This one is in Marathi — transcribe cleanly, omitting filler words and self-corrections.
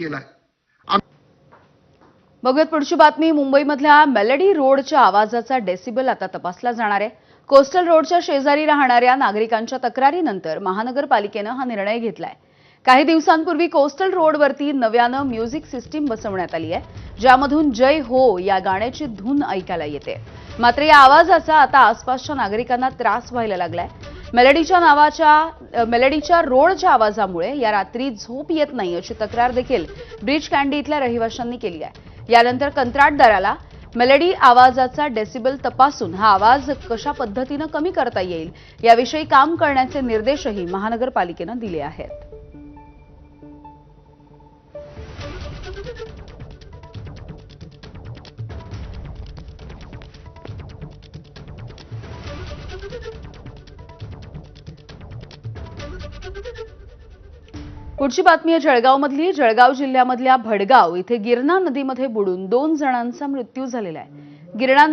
केलाय। बघूयात पुढची बातमी। मुंबईमधल्या मेलडी रोडच्या आवाजाचा डेसिबल आता तपासला जाणार आहे। कोस्टल रोडच्या शेजारी राहणाऱ्या नागरिकांच्या तक्रारीनंतर महानगरपालिकेनं हा निर्णय घेतलाय। काही दिवसांपूर्वी कोस्टल रोडवरती नव्यानं म्युझिक सिस्टीम बसवण्यात आली आहे, ज्यामधून जय हो या गाण्याची धून ऐकायला येते। मात्र या आवाजाचा आता आसपासच्या नागरिकांना त्रास व्हायला लागलाय। मेलडीच्या रोडच्या आवाजामुळे या रात्री झोप येत नाही अशी तक्रार देखील ब्रिज कँडी इथल्या रहिवाशांनी केली आहे। यानंतर कंत्राटदाराला मेलडी आवाजाचा डेसिबल तपासून हा आवाज कशा पद्धतीने कमी करता येईल याविषयी काम करण्याचे निर्देशही महानगरपालिकेनं दिले आहेत। पुढची बातमी आहे जळगावमधली। जळगाव जिल्ह्यामधल्या भडगाव इथे गिरणा नदीमध्ये बुडून 2 जणांचा मृत्यू झालेला आहे। गिरणा